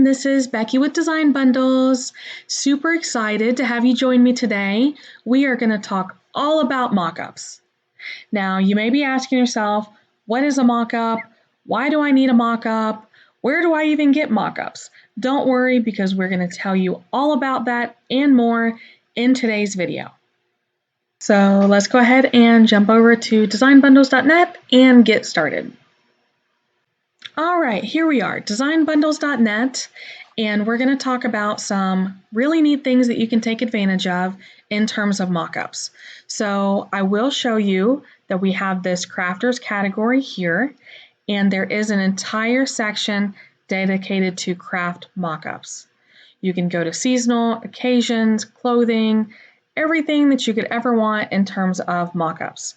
this is Becky with Design Bundles. Super excited to have you join me today. We are going to talk all about mockups. Now, you may be asking yourself, what is a mockup? Why do I need a mockup? Where do I even get mockups? Don't worry, because we're going to tell you all about that and more in today's video. So let's go ahead and jump over to designbundles.net and get started. All right, here we are, designbundles.net, and we're going to talk about some really neat things that you can take advantage of in terms of mockups. So I will show you that we have this crafters category here, and there is an entire section dedicated to craft mockups. You can go to seasonal, occasions, clothing, everything that you could ever want in terms of mockups.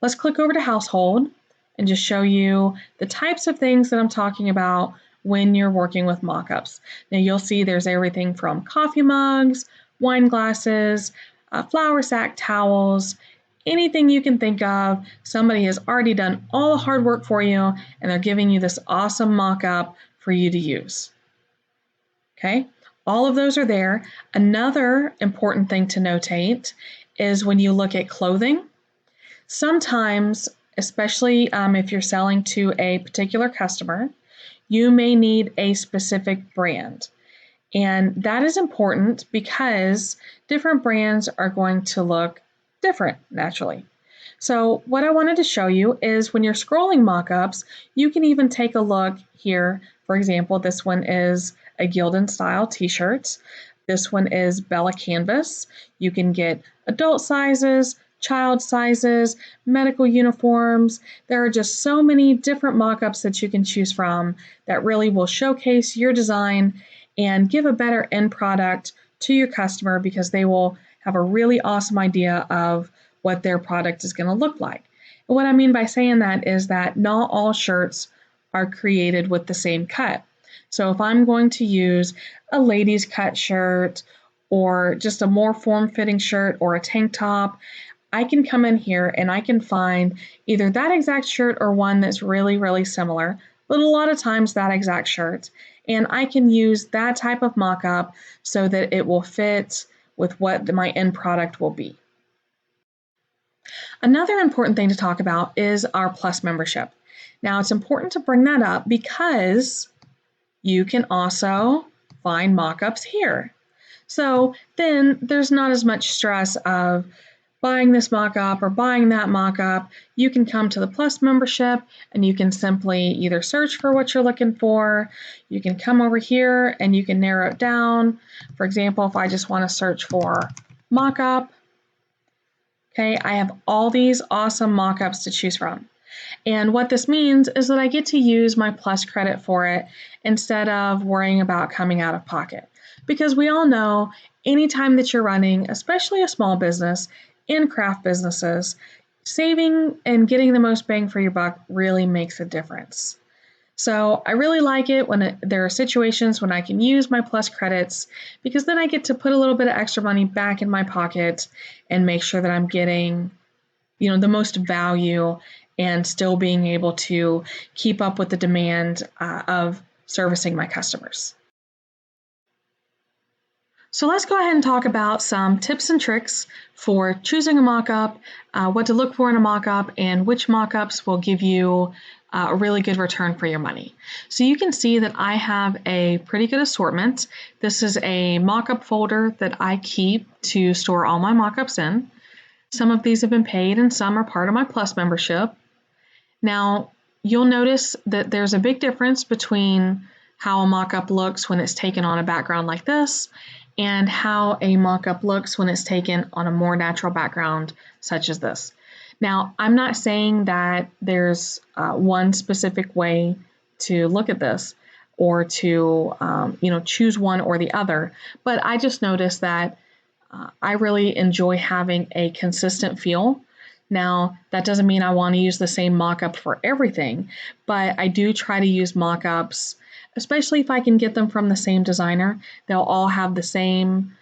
Let's click over to household and just show you the types of things that I'm talking about when you're working with mockups. Now you'll see there's everything from coffee mugs, wine glasses, flour sack towels, anything you can think of. Somebody has already done all the hard work for you and they're giving you this awesome mockup for you to use. Okay, all of those are there. Another important thing to notate is when you look at clothing, sometimes, especially if you're selling to a particular customer, you may need a specific brand. And that is important because different brands are going to look different naturally. So what I wanted to show you is when you're scrolling mockups, you can even take a look here. For example, this one is a Gildan style t-shirt. This one is Bella Canvas. You can get adult sizes, child sizes, medical uniforms. There are just so many different mockups that you can choose from that really will showcase your design and give a better end product to your customer because they will have a really awesome idea of what their product is going to look like. And what I mean by saying that is that not all shirts are created with the same cut. So if I'm going to use a ladies cut shirt or just a more form-fitting shirt or a tank top, I can come in here and I can find either that exact shirt or one that's really, really similar, but a lot of times that exact shirt. And I can use that type of mock-up so that it will fit with what my end product will be. Another important thing to talk about is our Plus membership. Now it's important to bring that up because you can also find mock-ups here. So then there's not as much stress of buying this mock-up or buying that mock-up. You can come to the Plus membership and you can simply either search for what you're looking for. You can come over here and you can narrow it down. For example, if I just want to search for mock-up, okay, I have all these awesome mock-ups to choose from. And what this means is that I get to use my Plus credit for it instead of worrying about coming out of pocket. Because we all know anytime that you're running, especially a small business, in craft businesses, saving and getting the most bang for your buck really makes a difference. So I really like it when there are situations when I can use my Plus credits because then I get to put a little bit of extra money back in my pocket and make sure that I'm getting, the most value and still being able to keep up with the demand of servicing my customers. So let's go ahead and talk about some tips and tricks for choosing a mock-up, what to look for in a mock-up, and which mock-ups will give you a really good return for your money. So you can see that I have a pretty good assortment. This is a mock-up folder that I keep to store all my mock-ups in. Some of these have been paid and some are part of my Plus membership. Now, you'll notice that there's a big difference between how a mock-up looks when it's taken on a background like this and how a mock-up looks when it's taken on a more natural background such as this. Now, I'm not saying that there's one specific way to look at this or to choose one or the other, but I just noticed that I really enjoy having a consistent feel. Now, that doesn't mean I want to use the same mock-up for everything, but I do try to use mock-ups, especially if I can get them from the same designer. They'll all have the same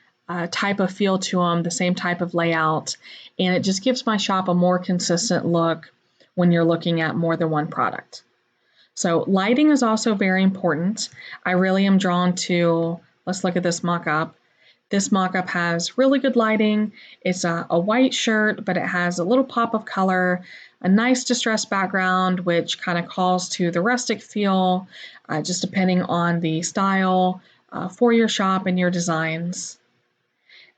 type of feel to them, the same type of layout, and it just gives my shop a more consistent look when you're looking at more than one product. So lighting is also very important. I really am drawn to, let's look at this mock-up. This mock-up has really good lighting. It's a white shirt, but it has a little pop of color, a nice distressed background, which kind of calls to the rustic feel, just depending on the style for your shop and your designs.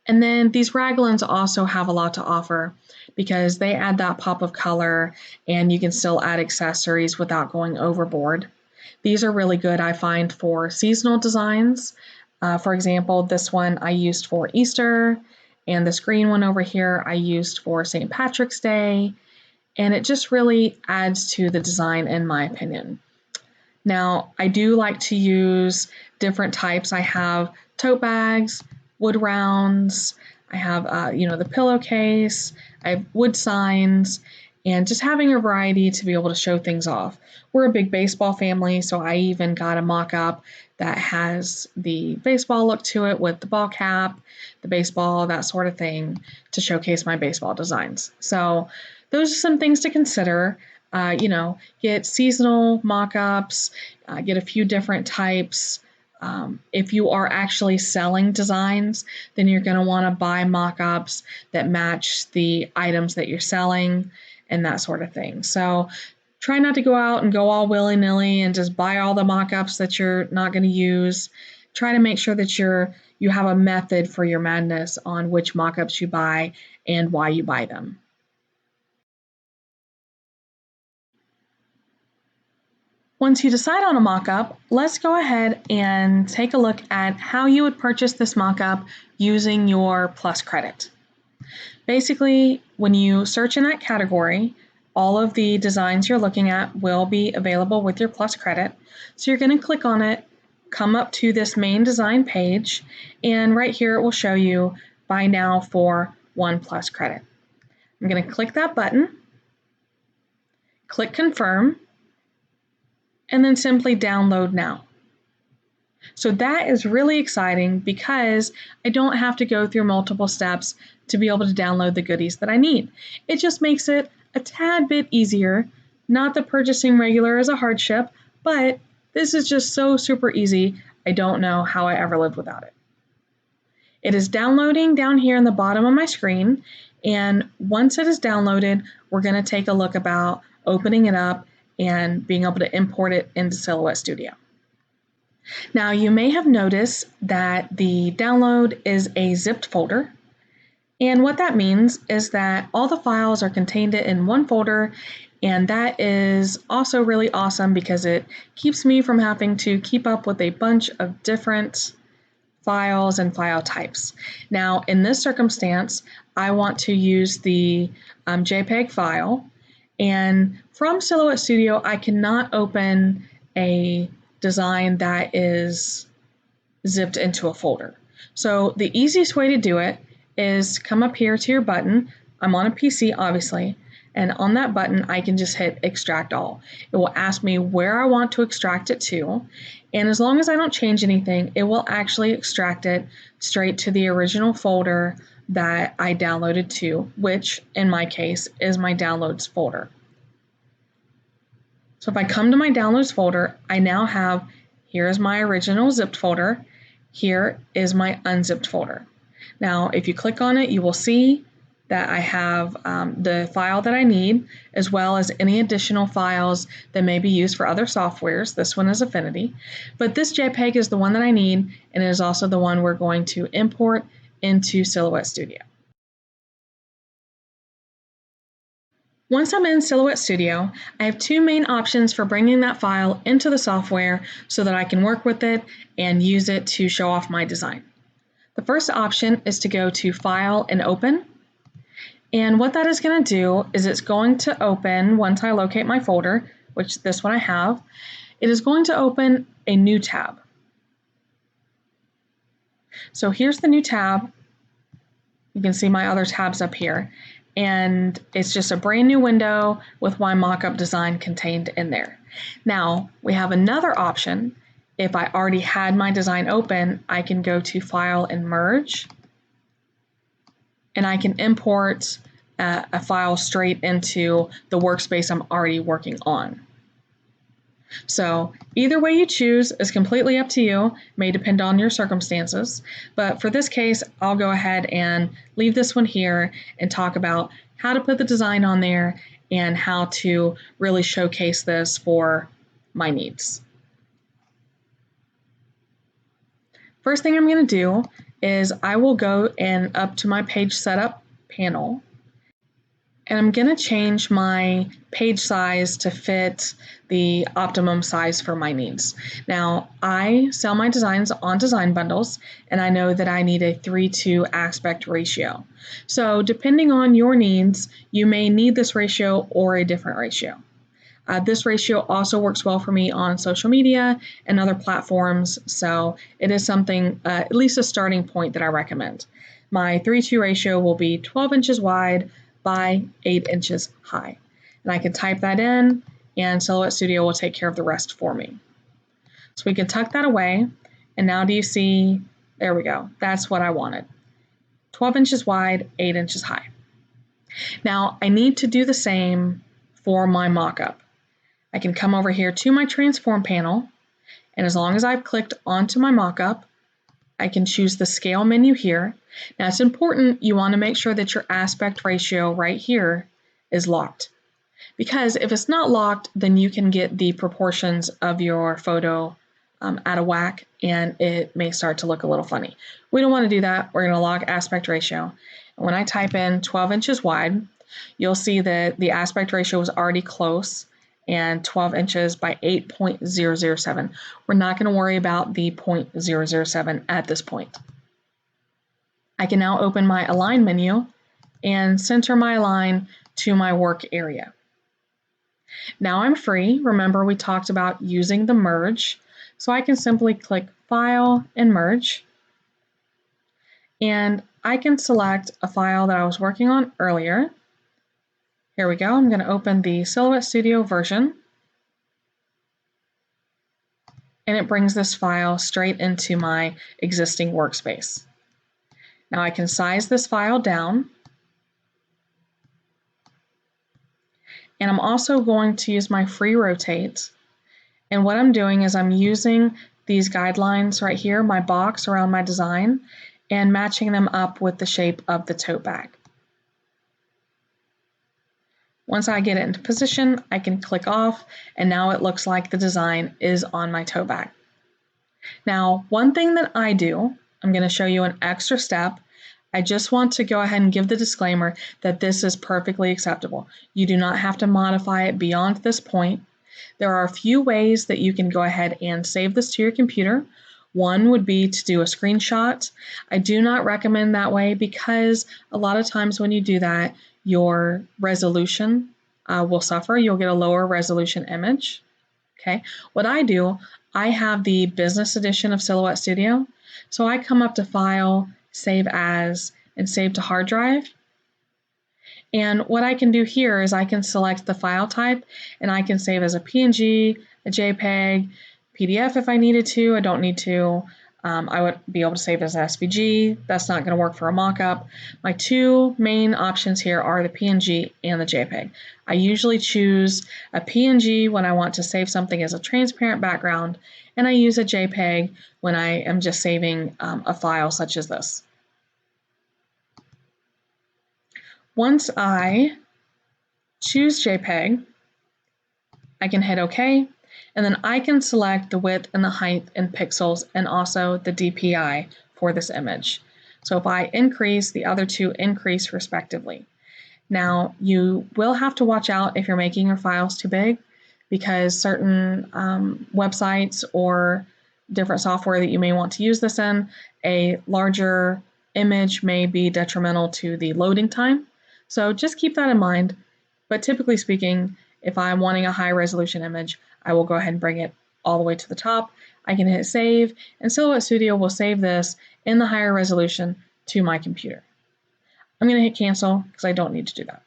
And then these raglans also have a lot to offer because they add that pop of color and you can still add accessories without going overboard. These are really good, I find, for seasonal designs. For example, this one I used for Easter, and this green one over here I used for St. Patrick's Day, and it just really adds to the design in my opinion. Now, I do like to use different types. I have tote bags, wood rounds, I have, the pillowcase, I have wood signs, and just having a variety to be able to show things off. We're a big baseball family, so I even got a mock-up that has the baseball look to it with the ball cap, the baseball, that sort of thing, to showcase my baseball designs. So those are some things to consider. Get seasonal mock-ups, get a few different types. If you are actually selling designs, then you're going to want to buy mock-ups that match the items that you're selling and that sort of thing. So try not to go out and go all willy-nilly and just buy all the mock-ups that you're not going to use. Try to make sure that you have a method for your madness on which mock-ups you buy and why you buy them. Once you decide on a mock-up, let's go ahead and take a look at how you would purchase this mock-up using your Plus credit. Basically, when you search in that category, all of the designs you're looking at will be available with your Plus credit. So you're going to click on it, come up to this main design page, and right here it will show you buy now for 1 Plus credit. I'm going to click that button, click confirm, and then simply download now. So that is really exciting because I don't have to go through multiple steps to be able to download the goodies that I need. It just makes it a tad bit easier. Not that purchasing regular is a hardship, but this is just so super easy. I don't know how I ever lived without it. It is downloading down here in the bottom of my screen, and once it is downloaded, we're going to take a look about opening it up and being able to import it into Silhouette Studio. Now you may have noticed that the download is a zipped folder, and what that means is that all the files are contained in one folder, and that is also really awesome because it keeps me from having to keep up with a bunch of different files and file types. Now in this circumstance, I want to use the JPEG file. And from Silhouette Studio, I cannot open a design that is zipped into a folder. So the easiest way to do it is come up here to your button. I'm on a PC, obviously, and on that button, I can just hit Extract All. It will ask me where I want to extract it to, and as long as I don't change anything, it will actually extract it straight to the original folder that I downloaded to, which in my case is my downloads folder. So if I come to my downloads folder, I now have, here's my original zipped folder, here is my unzipped folder. Now if you click on it, you will see that I have the file that I need, as well as any additional files that may be used for other softwares. This one is Affinity, but this JPEG is the one that I need, and it is also the one we're going to import into Silhouette Studio. Once I'm in Silhouette Studio, I have two main options for bringing that file into the software so that I can work with it and use it to show off my design. The first option is to go to File and Open. And what that is going to do is it's going to open, once I locate my folder, which this one I have, it is going to open a new tab. So here's the new tab. You can see my other tabs up here. And it's just a brand new window with my mock-up design contained in there. Now, we have another option. If I already had my design open, I can go to File and Merge, and I can import a file straight into the workspace I'm already working on. So either way you choose is completely up to you, may depend on your circumstances, but for this case, I'll go ahead and leave this one here and talk about how to put the design on there and how to really showcase this for my needs. First thing I'm going to do is I will go and up to my page setup panel, and I'm going to change my page size to fit the optimum size for my needs. Now, I sell my designs on Design Bundles, and I know that I need a 3:2 aspect ratio. So depending on your needs, you may need this ratio or a different ratio. This ratio also works well for me on social media and other platforms, so it is something, at least a starting point that I recommend. My 3:2 ratio will be 12 inches wide by 8 inches high. And I can type that in, and Silhouette Studio will take care of the rest for me. So we can tuck that away, and now do you see, there we go, that's what I wanted. 12 inches wide, 8 inches high. Now I need to do the same for my mockup. I can come over here to my transform panel, and as long as I've clicked onto my mockup, I can choose the scale menu here. Now it's important you want to make sure that your aspect ratio right here is locked, because if it's not locked, then you can get the proportions of your photo out of whack and it may start to look a little funny. We don't want to do that. We're going to lock aspect ratio. And when I type in 12 inches wide, you'll see that the aspect ratio is already close and 12 inches by 8.007. We're not going to worry about the 0.007 at this point. I can now open my Align menu and center my align to my work area. Now I'm free. Remember, we talked about using the merge, so I can simply click File and Merge, and I can select a file that I was working on earlier. Here we go. I'm going to open the Silhouette Studio version, and it brings this file straight into my existing workspace. Now I can size this file down, and I'm also going to use my free rotate. And what I'm doing is I'm using these guidelines right here, my box around my design, and matching them up with the shape of the tote bag. Once I get it into position, I can click off, and now it looks like the design is on my tote bag. Now, one thing that I do, I'm going to show you an extra step. I just want to go ahead and give the disclaimer that this is perfectly acceptable. You do not have to modify it beyond this point. There are a few ways that you can go ahead and save this to your computer. One would be to do a screenshot. I do not recommend that way because a lot of times when you do that, your resolution will suffer. You'll get a lower resolution image. Okay. What I do, I have the business edition of Silhouette Studio. So I come up to File, Save As, and Save to Hard Drive. And what I can do here is I can select the file type, and I can save as a PNG, a JPEG, PDF if I needed to. I don't need to. I would be able to save as an SVG. That's not going to work for a mockup. My two main options here are the PNG and the JPEG. I usually choose a PNG when I want to save something as a transparent background, and I use a JPEG when I am just saving a file such as this. Once I choose JPEG, I can hit OK, and then I can select the width and the height in pixels and also the DPI for this image. So if I increase, the other two increase respectively. Now, you will have to watch out if you're making your files too big, because certain websites or different software that you may want to use this in, a larger image may be detrimental to the loading time. So just keep that in mind. But typically speaking, if I'm wanting a high resolution image, I will go ahead and bring it all the way to the top. I can hit save, and Silhouette Studio will save this in the higher resolution to my computer. I'm going to hit cancel because I don't need to do that.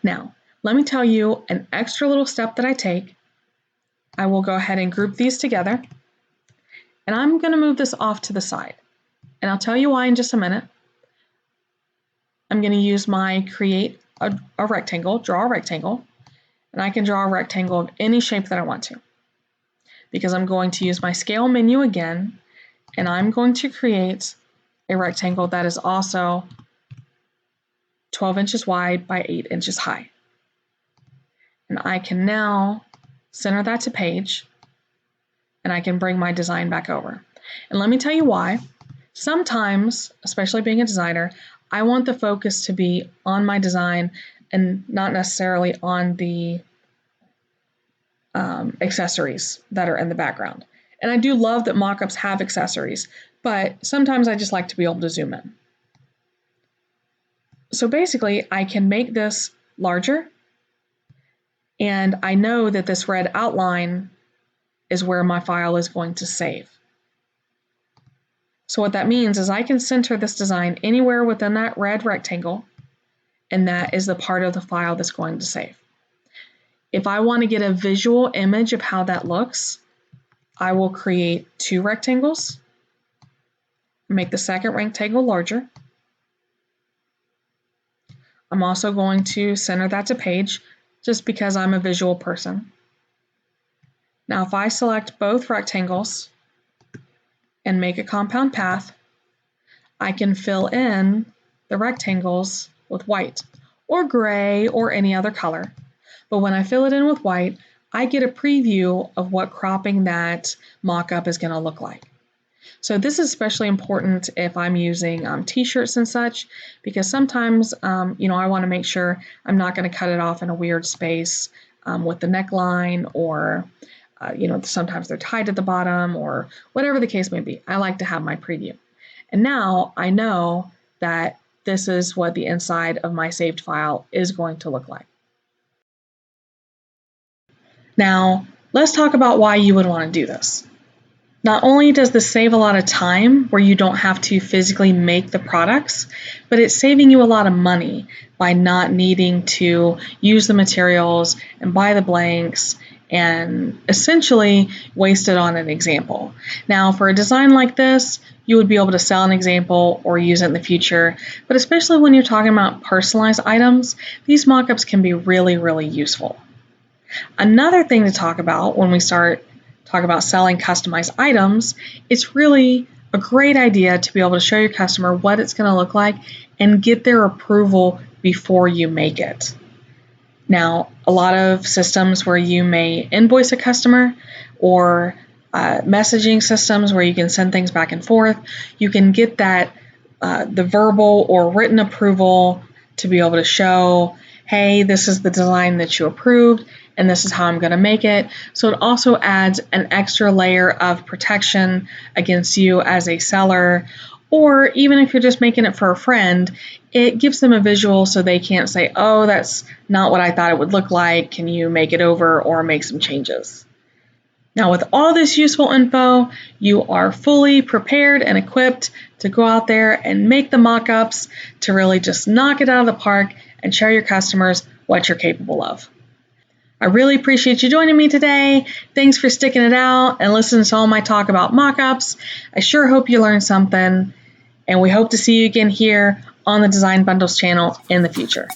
Now, let me tell you an extra little step that I take. I will go ahead and group these together, and I'm going to move this off to the side. And I'll tell you why in just a minute. I'm going to use my create a rectangle, draw a rectangle, And I can draw a rectangle of any shape that I want to, because I'm going to use my scale menu again, and I'm going to create a rectangle that is also 12 inches wide by 8 inches high. And I can now center that to page, and I can bring my design back over. And let me tell you why. Sometimes, especially being a designer, I want the focus to be on my design and not necessarily on the accessories that are in the background. And I do love that mockups have accessories, but sometimes I just like to be able to zoom in. So basically, I can make this larger, and I know that this red outline is where my file is going to save. So what that means is I can center this design anywhere within that red rectangle, and that is the part of the file that's going to save. If I want to get a visual image of how that looks, I will create 2 rectangles, make the second rectangle larger. I'm also going to center that to page just because I'm a visual person. Now if I select both rectangles and make a compound path, I can fill in the rectangles with white or gray or any other color. But when I fill it in with white, I get a preview of what cropping that mock-up is going to look like. So this is especially important if I'm using t-shirts and such, because sometimes I want to make sure I'm not going to cut it off in a weird space with the neckline, or sometimes they're tied at the bottom, or whatever the case may be. I like to have my preview. And now I know that this is what the inside of my saved file is going to look like. Now, let's talk about why you would want to do this. Not only does this save a lot of time where you don't have to physically make the products, but it's saving you a lot of money by not needing to use the materials and buy the blanks and essentially waste it on an example. Now, for a design like this, you would be able to sell an example or use it in the future, but especially when you're talking about personalized items, these mockups can be really, really useful. Another thing to talk about when we start talking about selling customized items, it's really a great idea to be able to show your customer what it's going to look like and get their approval before you make it. Now, a lot of systems where you may invoice a customer, or messaging systems where you can send things back and forth, you can get that the verbal or written approval to be able to show, hey, this is the design that you approved, and this is how I'm going to make it. So it also adds an extra layer of protection against you as a seller, or even if you're just making it for a friend, it gives them a visual so they can't say, oh, that's not what I thought it would look like. Can you make it over or make some changes? Now, with all this useful info, you are fully prepared and equipped to go out there and make the mock-ups to really just knock it out of the park and show your customers what you're capable of. I really appreciate you joining me today. Thanks for sticking it out and listening to all my talk about mock-ups. I sure hope you learned something, and we hope to see you again here on the Design Bundles channel in the future.